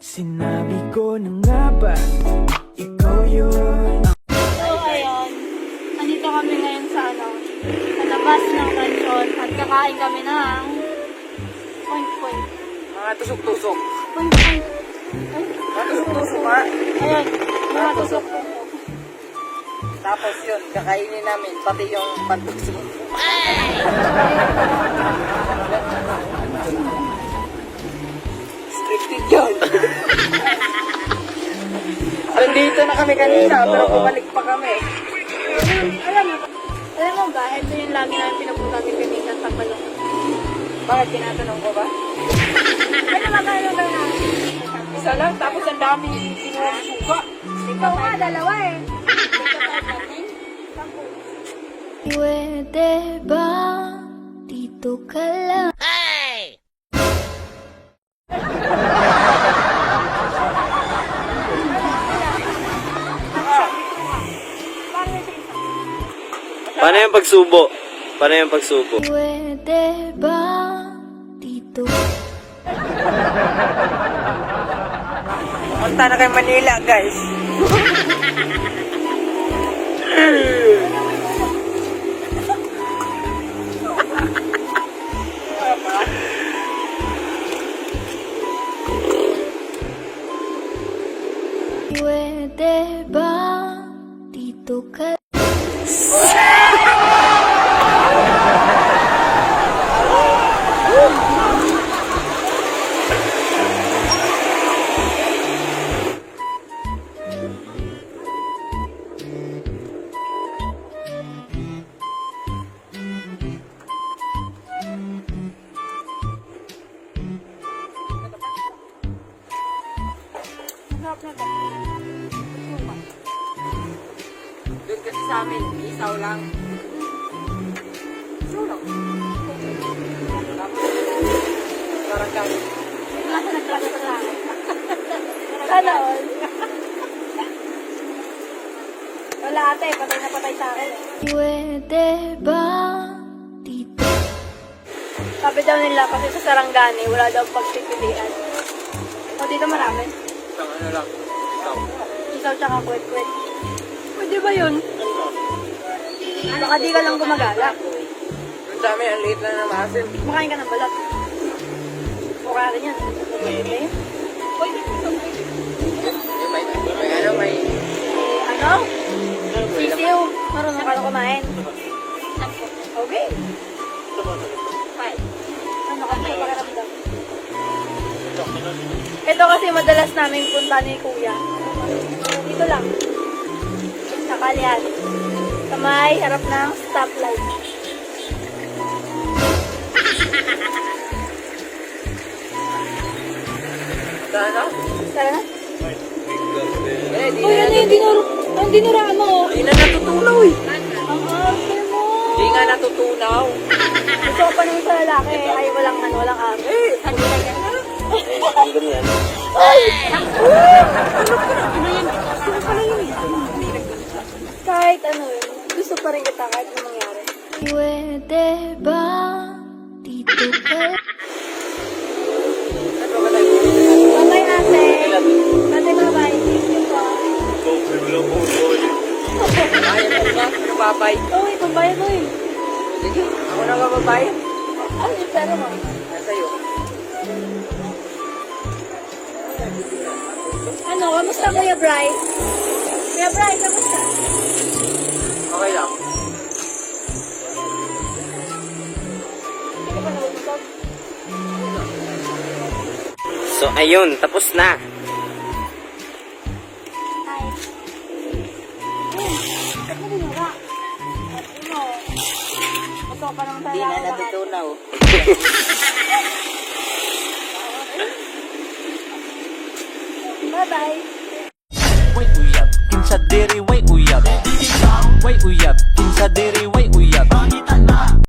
Sinabi ko na nga ba, ikaw yun. So, ayun. Nandito kami ngayon sa sa labas ng mansyon at kakain kami ng point. Mga tusok-tusok. Point. Ay, Mga tusok-tusok ha. ayun. Mga tusok. Tapos yun, kakainin namin, pati yung pantusok. Scripted yun. Nandito na kami kanina, pero bumalik pa kami. Alam mo ba, ito yung lagi namin pinapunta ni Kanina sa Balong. Bakit tinatanong ko ba? Ano magkano ba na? Isa lang, tapos ang dami kinuha ng suka. Ikaw nga, dalawa eh. Pwede ba dito ka lang? Paano yung pagsubo? Paano yung pagsubo? Pwede ba dito? Punta na kay Manila, guys. Pwede ba dito ka? Doon kasi sa amin, isaw lang. Isaw lang. Tapos, parang kami. Nasa nagtrato sa akin. Sana all. Wala ate, patay na patay sa akin eh. Pwede ba dito? Sabi daw nila kasi sa Sarangani, wala daw pagpipilian. O dito marami. Isang ano lang. Isaw. Isaw tsaka kwet-kwet. Pwede ba yun? Baka di ka lang gumagala. Doon sa amin, ang liit lang ng maasim. Kumakain ka ng balat. Mukha rin yan. Pwede yun? May ano, may... Ano? Sisiw. Marunong ka na kumain. Okay. Ano ka na pakiramdam? Ito kasi madalas namin punta ni Kuya. Dito lang. Sa Kalian. Sa may harap ng stoplight. Ano? Tara na. Eh, di Uy, na ano yung ang dinuraan mo? Di na natutunaw eh. Ang arte mo. Di nga natutunaw. Gusto ko pa naman sa lalaki. Ay, walang arte. Sabi na yan. Ang ganyan. Kahit ano yun. Gusto pa rin kita kahit anong mangyari. Pwede ba dito ka? Bye-bye, ate. Ate, bye-bye. Thank you po. Ayaw mo ba? Ano babay? Uy, babayad mo eh. Sige, ako na babay. Ano yung pera mo? Nasa'yo. Ano, kamusta Kuya Bryce? Kuya Bryce, kamusta? Okay lang. Hindi ka pa nabubusog? So, ayun. Tapos na. Hi. Ano dinura? Ano? Gusto ko pa naman sa Di na lalaki. natutunaw. Bye-bye. Wait uyab, kinsa diri, wait uyab. Wait uyab, kinsa diri, wait uyab.